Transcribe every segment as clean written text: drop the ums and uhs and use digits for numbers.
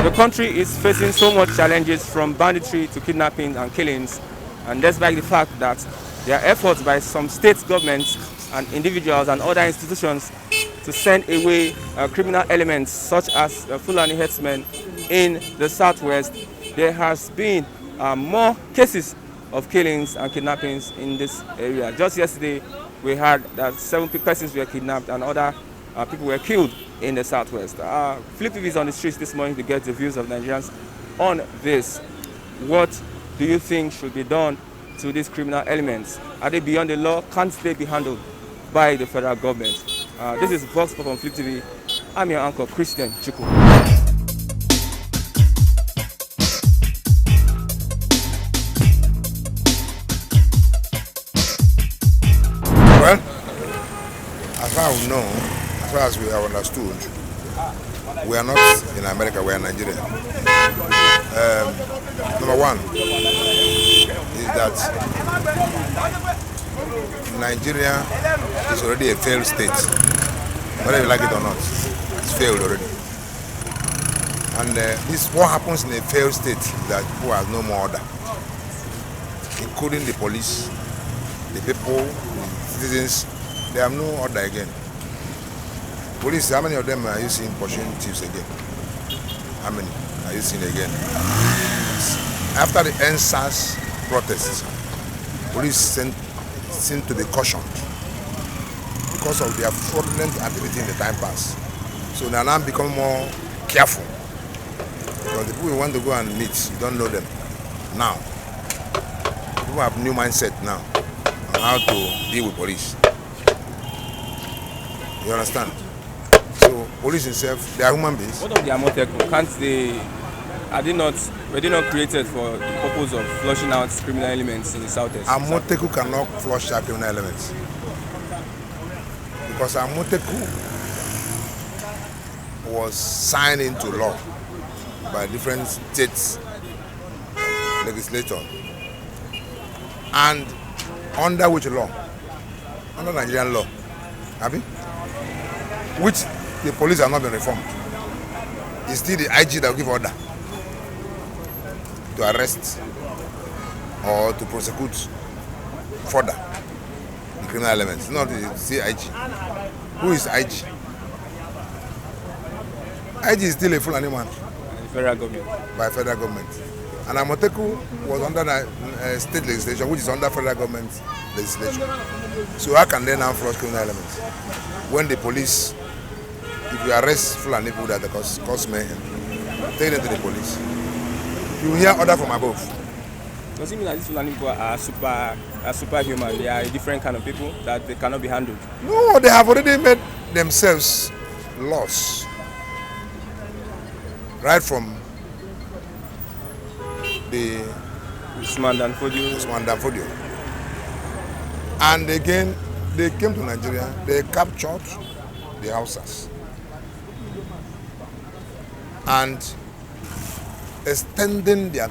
The country is facing so much challenges from banditry to kidnapping and killings, and despite the fact that there are efforts by some state governments and individuals and other institutions to send away criminal elements such as Fulani herdsmen in the southwest, there has been more cases of killings and kidnappings in this area. Just yesterday, we heard that 7 persons were kidnapped and other people were killed in the southwest. Flip TV is on the streets this morning to get the views of Nigerians on this. What do you think should be done to these criminal elements? Are they beyond the law? Can't they be handled by the federal government? This is Vox Pop on Flip TV. I'm your uncle, Christian Chuku. Well, as far as we know, as far as we have understood, we are not in America, we are in Nigeria. Number one is that Nigeria is already a failed state. Whether you like it or not, it's failed already. And this what happens in a failed state is that people have no more order, including the police, the people, the citizens. They have no order again. Police, how many of them are you seeing pursuing thieves again? How many are you seeing again? After the NSAS protests, police seem to be cautioned because of their fraudulent activity in the time past. So they are now becoming more careful. Because the people you want to go and meet, you don't know them. Now, people have new mindset now on how to deal with police. You understand? So police itself, they are human beings. What of the Amoteku? Can't they? Were they not created for the purpose of flushing out criminal elements in the southeast? Amoteku cannot flush out criminal elements because Amoteku was signed into law by different states legislature, and under which law? Under Nigerian law, have you? Which the police have not been reformed. It's still the IG that will give order to arrest or to prosecute further the criminal elements. It's not the CIG. Who is IG? IG is still a Fulani man. Federal government. By federal government. And Amoteku was under the state legislation, which is under federal government legislation. So how can they now flush criminal elements? When the police, if you arrest Fulani people that cause mayhem, take them to the police. You hear order from above. Does it mean that these Fulani people are superhuman? They are a different kind of people that they cannot be handled? No, they have already made themselves laws. Right from the Usman Dan Fodio. And again, they came to Nigeria, they captured the Hausas and extending their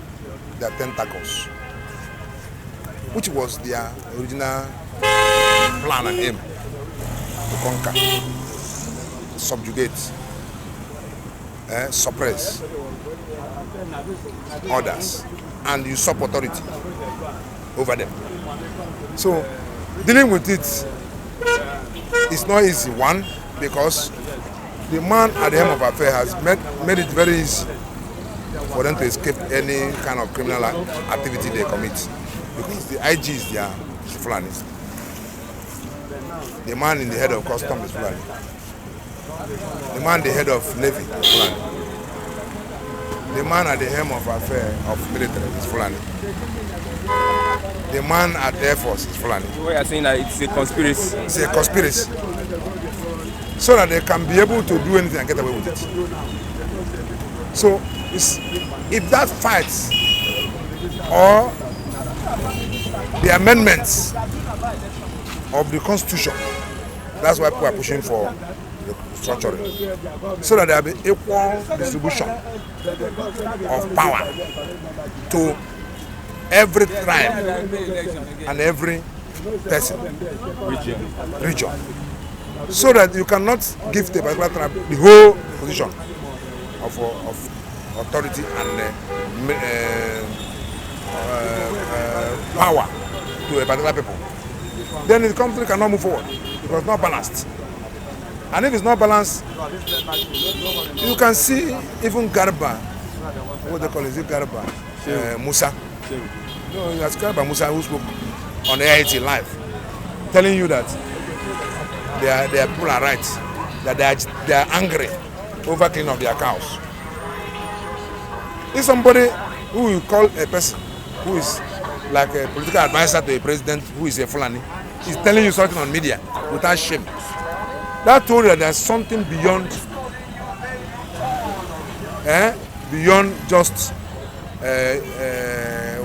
tentacles, which was their original plan and aim to conquer, subjugate, suppress others, and usurp authority over them. So dealing with it is not easy. One, because the man at the helm of affairs has made it very easy for them to escape any kind of criminal activity they commit, because the IG is their Fulani. The man in the head of customs is Fulani. The man at the head of navy is Fulani. The man at the helm of affairs of military is Fulani. The man at the Air Force is Fulani. So what you are saying that it's a conspiracy? It's a conspiracy. So that they can be able to do anything and get away with it. So if that fight or the amendments of the Constitution, that's why people are pushing for the restructuring, so that there will be equal distribution of power to every tribe and every person, region, so that you cannot give the particular tribe the whole position of authority and power to a particular people, then the country cannot move forward because it's not balanced. And if it's not balanced, you can see even Garba, what they call it, Garba, Musa. No, it's Garba Musa who spoke on AIT live, telling you that their people are right, that they are angry over cleaning of their cows. If somebody who you call a person who is like a political advisor to a president who is a Fulani is telling you something on media without shame, that told you that there's something beyond just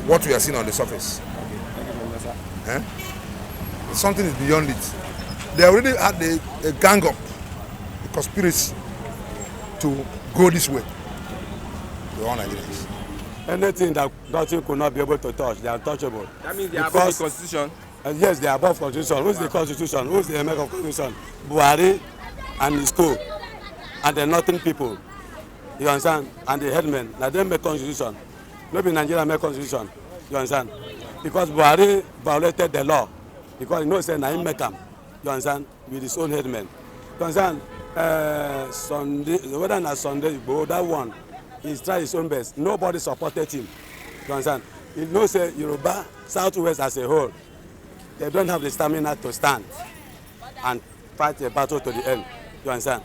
what we are seeing on the surface. Something is beyond it. They already had a gang up, a conspiracy to go this way. The all Nigerians. Anything that nothing could not be able to touch, they are untouchable. That means they are above the constitution. Yes, they are above constitution. Who's the constitution? Who's the emek of constitution? Buhari and his co and the northern people. You understand? And the headmen. Now they make constitution. Maybe Nigeria make constitution. You understand? Because Buhari violated the law. Because he knows that he make them. You understand? With his own headmen. You understand? Sunday, whether not Sunday, but that one, he's tried his own best. Nobody supported him. You understand? He knows that Yoruba, Southwest as a whole, they don't have the stamina to stand and fight a battle to the end. You understand?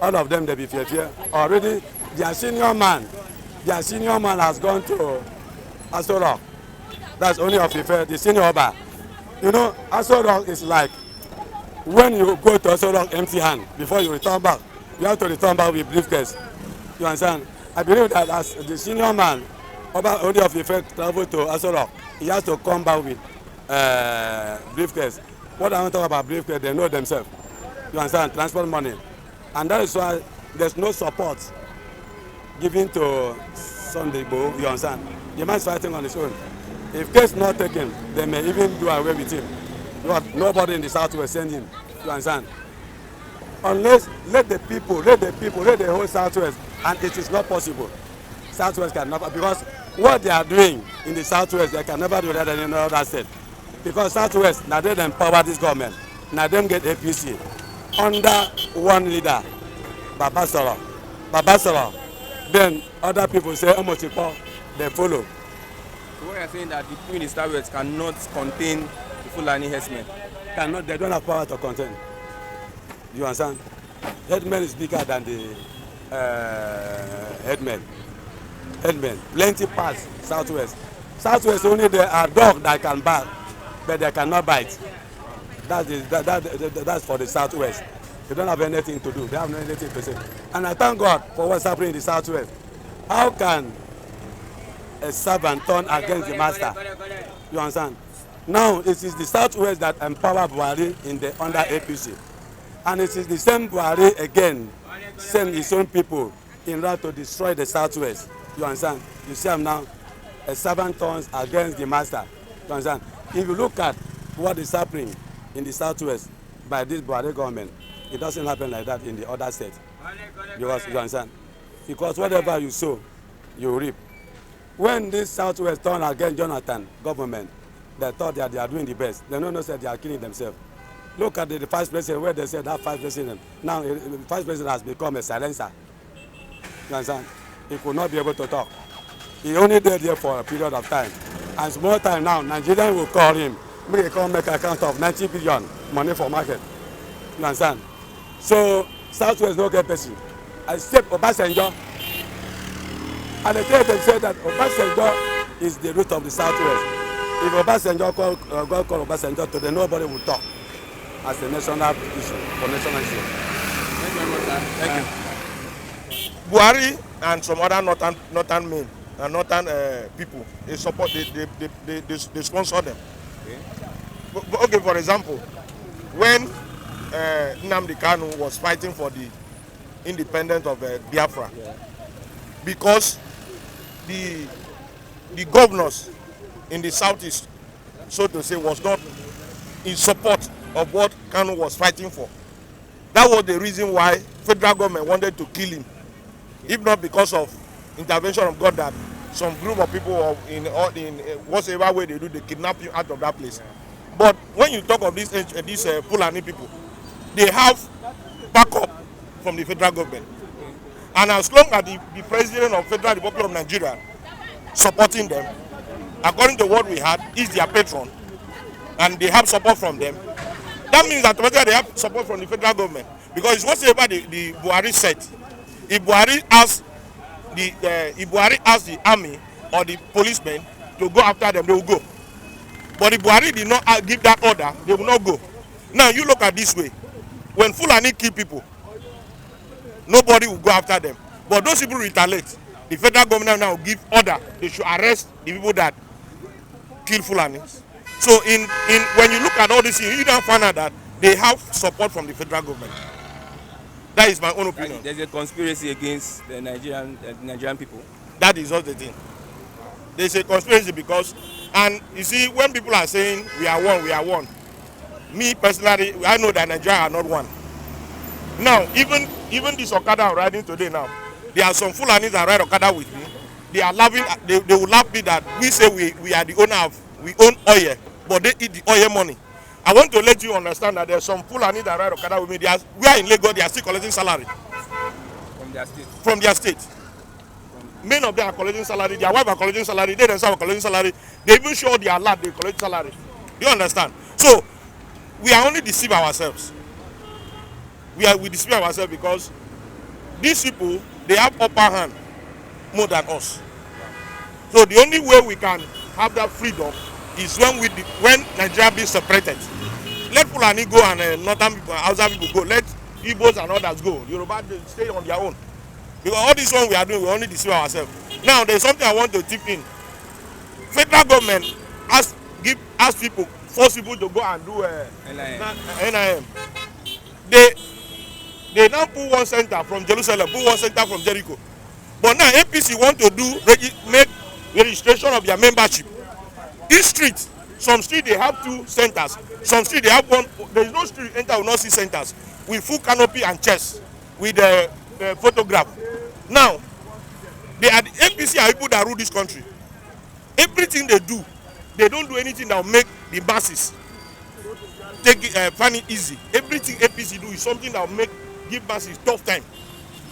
All of them, they be fear. Already, their senior man has gone to Aso Rock. That's only of Ife, the senior Oba. You know, Aso Rock is like when you go to Aso Rock empty hand before you return back. You have to return back with briefcase. You understand? I believe that as the senior man, Oba only of Ife travel to Aso Rock, he has to come back with briefcase. What I want to talk about briefcase, they know themselves. You understand? Transport money. And that is why there's no support given to Sunday Igboho. You understand? The man is fighting on his own. If case not taken, they may even do away with him. Nobody in the Southwest send him. You understand? Unless let the whole Southwest, and it is not possible. Southwest can never, because what they are doing in the Southwest, they can never do that in another state. Because Southwest, now they empower this government. Now them get APC under one leader, Babasoro. Then other people say, Omochipo, they follow. So what you are saying that the people in the Southwest cannot contain the Fulani herdsmen? Cannot, they don't have power to contain. You understand? Headmen is bigger than the headmen. Plenty pass Southwest. Southwest only there are dogs that can bark, but they cannot bite. That's for the Southwest. They don't have anything to do. They have anything to say. And I thank God for what's happening in the Southwest. How can a servant turn against the master? You understand? Now it is the Southwest that empower Buhari in the under APC. And it is the same Buhari again send his own people in order to destroy the Southwest. You understand? You see him now, a servant turns against the master. You understand? If you look at what is happening in the Southwest by this Buhari government, it doesn't happen like that in the other states. Because you understand? Because whatever you sow, you reap. When this Southwest turn against Jonathan government, they thought that they are doing the best. They don't know that they are killing themselves. Look at the vice president where they said that vice president. Now the vice president has become a silencer. You understand? He could not be able to talk. He only did there for a period of time. And small time now, Nigerians will call him. Make account of 90 billion money for market. You understand? So Southwest no get person. Except Obasanjo. And they tell themselves that Obasanjo is the root of the Southwest. If Obasanjo God call Obasanjo today, nobody will talk as a national issue, for national issue. Thank you very much, sir. Thank you. Buhari and some other northern men and northern people, they support, they sponsor them. Okay. Okay, for example, when Nnamdi Kanu was fighting for the independence of Biafra, because the governors in the southeast, so to say, was not in support of what Kanu was fighting for. That was the reason why federal government wanted to kill him, if not because of intervention of God that some group of people or in whatever way they do, they kidnap you out of that place. But when you talk of these Fulani people, they have backup from the federal government. And as long as the president of Federal Republic of Nigeria supporting them, according to what we had, is their patron, and they have support from them, that means that they have support from the federal government. Because it's whatever the Buhari said. If Buhari asks the army or the policemen to go after them, they will go. But if Buhari did not give that order, they will not go. Now you look at this way. When Fulani kill people, nobody will go after them. But those people retaliate. The federal government now will give order. They should arrest the people that kill Fulani. So when you look at all this, you don't find out that they have support from the federal government. That is my own opinion. There's a conspiracy against the Nigerian people. That is not the thing. There's a conspiracy because, and you see, when people are saying we are one, me personally, I know that Nigeria are not one. Now, even this Okada I'm riding today now, there are some Fulanis that ride Okada with me. They are laughing. They will laugh me that we say we are the owner of, we own oil, but they eat the oil money. I want to let you understand that there are some Fulani that ride Okada with me. We are in Lagos. They are still collecting salary From their state. From their state. Many of them are collecting salary. Their wife are collecting salary. They themselves are collecting salary. They even show their lad they collect salary. Do you understand? So we are only deceive ourselves. We deceive ourselves because these people, they have upper hand more than us. So the only way we can have that freedom is when Nigeria be separated. Let Fulani go and northern people, Hausa people go. Let Igbos and others go. Yoruba stay on their own. Because all this one we are doing, we only deceive ourselves. Now there's something I want to tip in. Federal government ask people, force people to go and do NIM. They now put one center from Jerusalem, put one center from Jericho. But now APC want to make registration of their membership. Each street, some street they have 2 centers, some street they have 1. There is no street enter will not see centers with full canopy and chest with the photograph. Now, the APC are people that rule this country. Everything they do, they don't do anything that will make the masses find it easy. Everything APC do is something that will give masses tough time.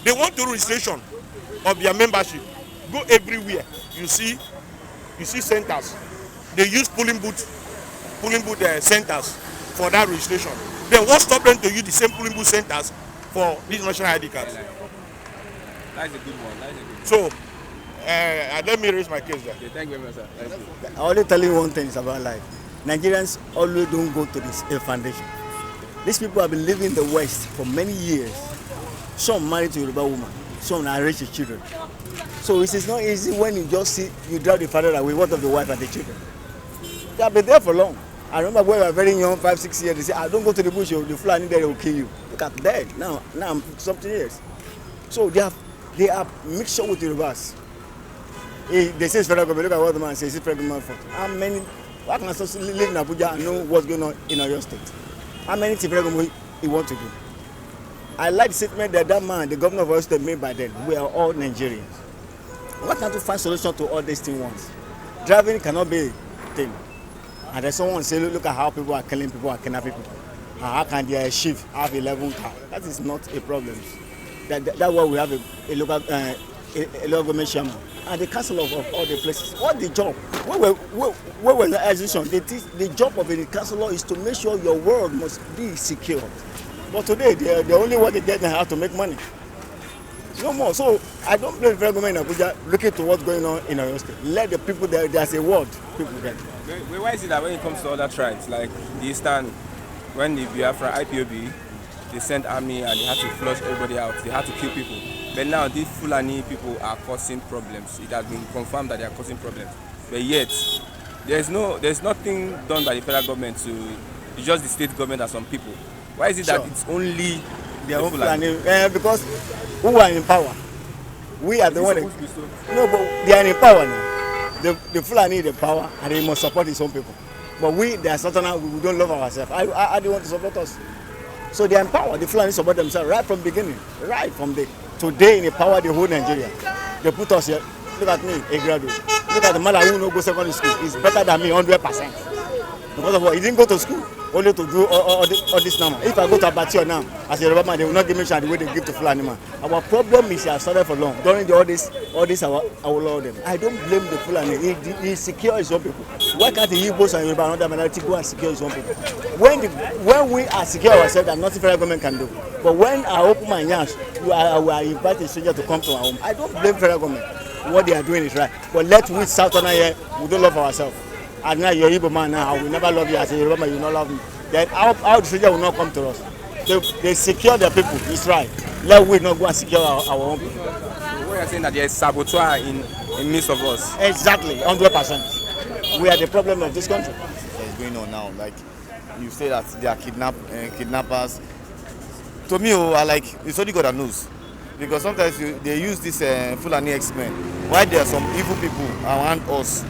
They want to registration of their membership. Go everywhere. You see centers. They use polling booth centers for that registration. Then what stop them to use the same polling booth centers for these national ID cards? That's a good one. So, let me raise my case there. Okay, thank you very much, sir. Thank you. I only tell you one thing is about life. Nigerians always don't go to this foundation. These people have been living in the West for many years. Some married to a Yoruba woman, some are raised children. So it is not easy when you just see, you drive the father away, what of the wife and the children? They have been there for long. I remember when we were very young, 5, 6 years, they say, don't go to the bush, the Fulani there will kill you. Look at that, now I'm something else. So they are mixed up with the Yorubas. They say it's federal government, look at what the man says, it's federal government fault. How can I live in Abuja and know what's going on in your state? How many things federal government he want to do? I like the statement that man, the governor of our state, made by then. We are all Nigerians. Why can't you find solution to all these things once? Driving cannot be a thing. And then someone say, look at how people are killing people and kidnapping people. And how can their chief have 11 cars? That is not a problem. That's why we have a local government chairman and the council of all the places. What the job? Where was the organization? The job of a councillor is to make sure your world must be secure. But today, the only way they get now how to make money. No more. So I don't blame the federal government in Abuja looking to what's going on in our state. Let the people there, there's a word, people there. Why is it that when it comes to other tribes, like the Eastern, when the Biafra IPOB, they sent army and they had to flush everybody out, they had to kill people. But now these Fulani people are causing problems. It has been confirmed that they are causing problems. But yet, there's nothing done by the federal government it's just the state government and some people. Why is it that it's only their own Fulani? Because who are in power? We are the one. No, but they are in power now. The Fulani need the power and they must support his own people. But they are certain we don't love ourselves. I don't want to support us. So they are in power. The Fulani support themselves right from the beginning. Right from today in the power they hold Nigeria. They put us here. Look at me, a graduate. Look at the man who no go secondary school. He's better than me 100%. Because of what? He didn't go to school only to do all this now. If I go to Abattoir now, as a Yoruba man, they will not give me chance the way they give to Fulani man. Our problem is he has started for long. During all this our Lord them. I don't blame the Fulani. He secure his own people. Why can't the Igbos and Yoruba and other minority go and secure his own people? When we are secure ourselves, and nothing federal government can do. But when I open my yansh, we are inviting strangers to come to our home. I don't blame federal government. What they are doing is right. But let we Southern here, we don't love ourselves. And now you're Igbo man now, I will never love you as a Yoruba man, you will not love me. Then our stranger will not come to us. They secure their people, it's right. Let we not go and secure our own people. So what you're saying that there is saboteur in midst of us? Exactly, 100%. We are the problem of this country. That's going on now. Like you say that they are kidnappers. To me, I like it's only God that knows. Because sometimes they use this Fulani X-Men. Why there are some evil people around us,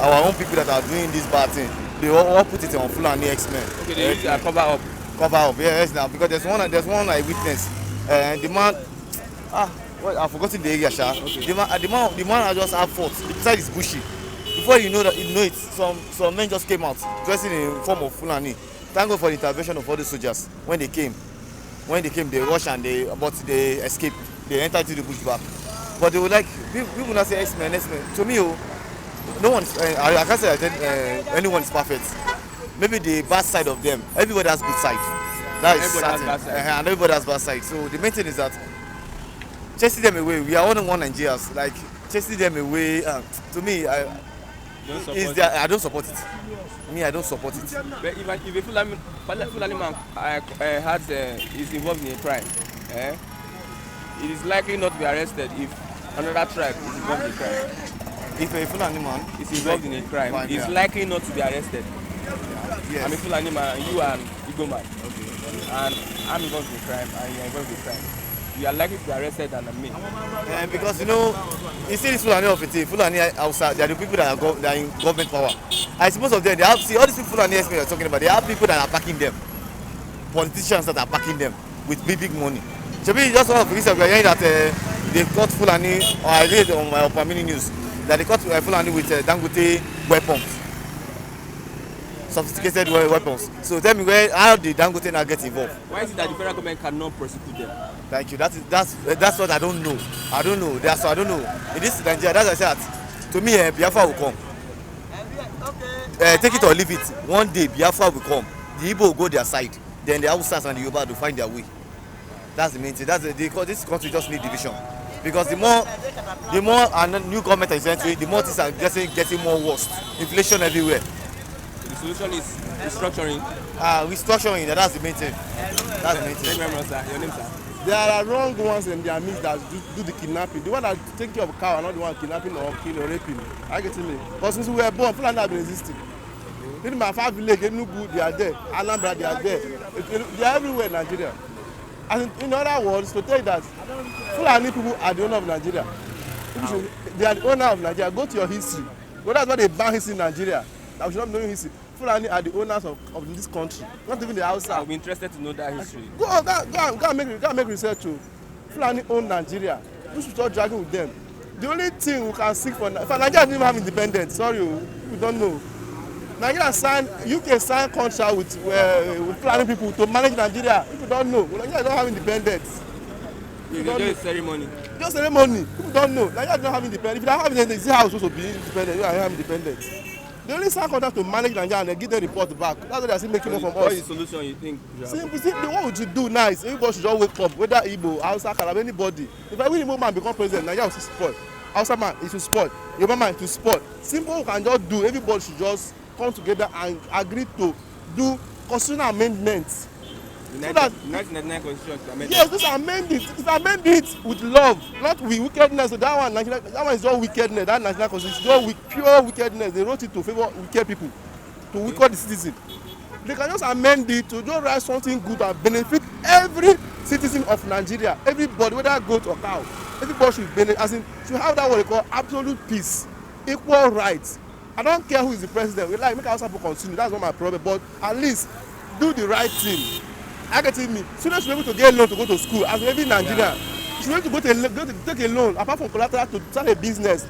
our own people that are doing this bad thing, they all put it on Fulani X-Men. Okay, they use cover up. Cover up, yes now. Because there's one I witnessed. The man, I've forgotten the area, Sha. Okay. The man has just had fought. The side is bushy. Before you know it, some men just came out dressing in form of Fulani. Thank God for the intervention of all the soldiers when they came. When they came, they rushed and they escaped. They entered to the bush back. But they were like, people not say X-Men. To me, no one. I can't say that anyone is perfect. Maybe the bad side of them. Everybody has good side. That is certain. And everybody has bad side. So the main thing is that chasing them away. We are all in one Nigerians. Like chasing them away. To me, I don't support it. Me, I don't support it. But if a Fulani man is involved in a crime, it is likely not to be arrested if another tribe is involved in a crime. If a Fulani man is involved in a crime, he is likely not to be arrested. Yes. I'm a Fulani man, you are an Igbo man. Okay. And I'm involved in a crime, and you are involved in a crime. You are likely to be arrested than me. Because you see this Fulani of it, Fulani outside, they are the people that are in government power. I suppose of them, they have, see all these people Fulani we are talking about, they have people that are backing them. Politicians that are backing them with big money. Maybe just one of the reasons we are hearing that they caught Fulani, or I read on my Opamini news, that they caught Fulani with Dangote weapons. Sophisticated weapons. So tell me how did Dangote now get involved? Why is it that the federal government cannot prosecute them? Thank you. That's what I don't know. I don't know. I don't know. In this Nigeria, that's what I said. To me, Biafra will come. Take it or leave it. One day, Biafra will come. The Igbo will go their side. Then the Hausas and the Yoruba will find their way. That's the main thing. This country just needs division. Because the more new government is entering, the more things are getting more worse. Inflation everywhere. The solution is restructuring. Restructuring. That's the main thing. That's the main thing. Thank you very much, sir. Your name, sir? There are wrong ones in their midst that do the kidnapping. The one that take care of cow are not the one kidnapping or killing or raping. Are you getting me? Because since we were born, Fulani have been resisting. In my five village, Enugu, they are there. Alambra, they are there. They are everywhere in Nigeria. And in other words, to tell you that Fulani people are the owner of Nigeria. They are the owner of Nigeria. Go to your history. Well, that's why they ban history in Nigeria. That we should not know history. Fulani are the owners of this country, not even the outside. I'll be interested to know that history. Go and make research too. Fulani own Nigeria. We should start dragging with them. The only thing we can seek for Nigeria didn't even have independence. Sorry, we don't know. Nigeria signed, UK signed contract with Fulani people to manage Nigeria. People don't know. Nigeria don't have independence. Just ceremony. Just ceremony. People don't know. Nigeria don't have independence. If you don't have independence, this house supposed to be independent. You don't have independence. They only sign contract to manage Nigeria and then give them report back. That's what they are still making more from us. What is the solution you think? Simply, what would you do nice? Everybody should just wake up, whether Igbo, Hausa, Kalaba, anybody. If every Igbo man become president, Nigeria will spoil. Hausa man, it will spoil. Yoruba man, it will spoil. Simple we can just do. Everybody should just come together and agree to do constitutional amendments. The 1999 constitution to amend. Yes, just amend it. Just amend it with love, not with wickedness. So that one is just wickedness. That national constitution is just pure wickedness. They wrote it to favor wicked people, to weaken the citizen. They can just amend it to just write something good and benefit every citizen of Nigeria. Everybody, whether goat or cow, everybody should benefit. As in, should have that what they call absolute peace, equal rights. I don't care who is the president. We like make our people continue. That's not my problem. But at least do the right thing. I get me. Students should be able to get loan to go to school. As every Nigerian, should be able to go to take a loan apart from collateral to start a business.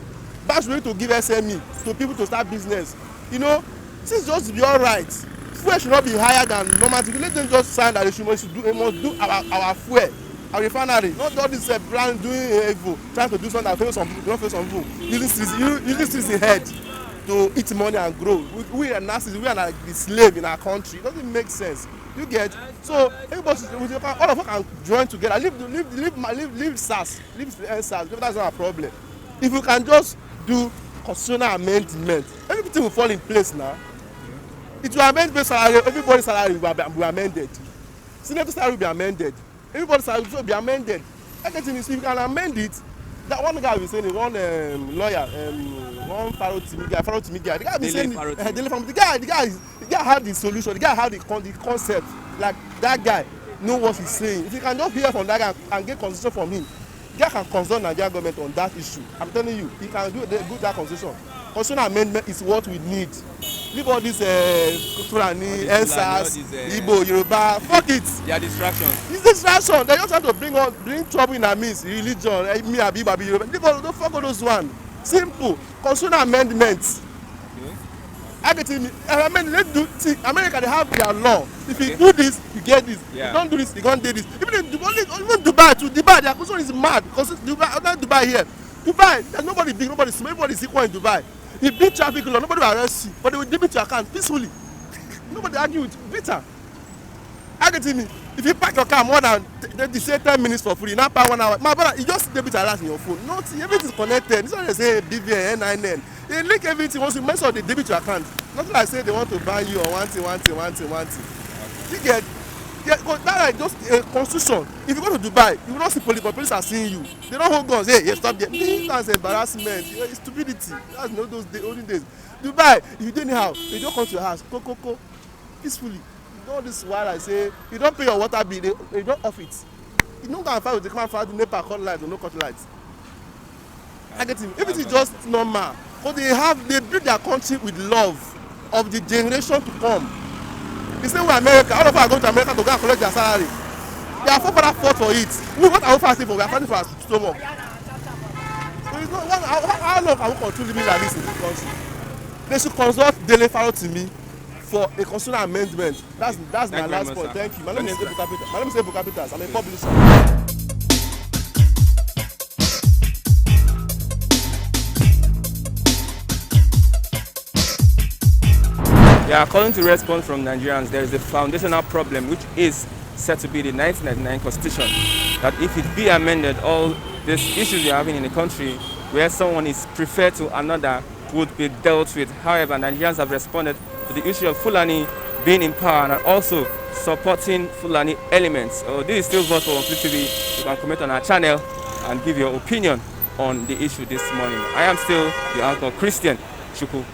Banks should be able to give SME to people to start business. You know, things just be all right. Fuel should not be higher than normal. Let them just sign that they must do our fuel, our refinery. Not all this brand doing evil, trying to do something that fails some people, don't fail some people. Using streets in head to eat money and grow. We are Nazis, we are like the slave in our country. It doesn't make sense. You get? So everybody, all of us can join together. Leave SARS, leave SARS. That's not a problem. If we can just do constitutional amendment, everything will fall in place now. It will amend the salary. Everybody's salary will be amended. Senator salary will be amended. Everybody's salary will be amended. Everything is, if you can amend it. That one guy was saying, one lawyer, one Pharaoh Timi guy. The guy was saying, the guy had the solution. The guy had the concept. Like that guy know what he's saying. If you can just hear from that guy and get constitution from him, the guy can consult Nigerian government on that issue. I'm telling you, he can do that constitution. Constitutional amendment is what we need. Leave all this Fulani, NSAS, Igbo, Yoruba, fuck it. They are distractions. It's distraction. They just trying to bring trouble in our midst. Religion, me, Abi, Yoruba. Don't fuck all those one. Simple. Constitutional amendments. Let's do. See, America, they have their law. If you do this, you get this. Yeah. If you don't do this, you can't do this. Even Dubai too. Dubai, their constitution is mad. Because Dubai here. Dubai, there's nobody big, nobody small, everybody is equal in Dubai. If big traffic law, nobody will arrest you, but they will debit your account peacefully. Nobody argue with bitter. Argue me. If you park your car more than they say 10 minutes for free, now pay 1 hour. My brother, you just debit alert in your phone. Nothing, everything is connected. This is what they say BVN, NIN. They link everything. Once you mess up, they debit your account. Nothing like say they want to ban you or one thing. You get. Yeah, that is just a constitution. If you go to Dubai, you will not see police, but police are seeing you. They don't hold guns. Hey, stop there. That's embarrassment. It's stupidity. That's not those olden days. Dubai, if you do anyhow, they don't come to your house. Go, peacefully. You know this while I say, you don't pay your water bill, they don't off it. You don't go and fight with the come and fight the NEPA cut lights or no cut lights. I get him. Everything is just normal. But they build their country with love of the generation to come. The same way America, all of us are going to America to go and collect their salary. Their forefathers fought for it. What are we fighting for? We are fighting for our stomach. So it's not, how long can we continue living like this in this country? They should consult Dele Pharaoh Timi for a constitutional amendment. That's my last point. Thank you. My name is Ebuka Peters. I'm a publisher. Yeah, according to response from Nigerians, there is a foundational problem which is said to be the 1999 Constitution. That if it be amended, all these issues we are having in the country where someone is preferred to another would be dealt with. However, Nigerians have responded to the issue of Fulani being in power and also supporting Fulani elements. So this is still Vote for Complete TV. You can comment on our channel and give your opinion on the issue this morning. I am still the uncle Christian Chuku.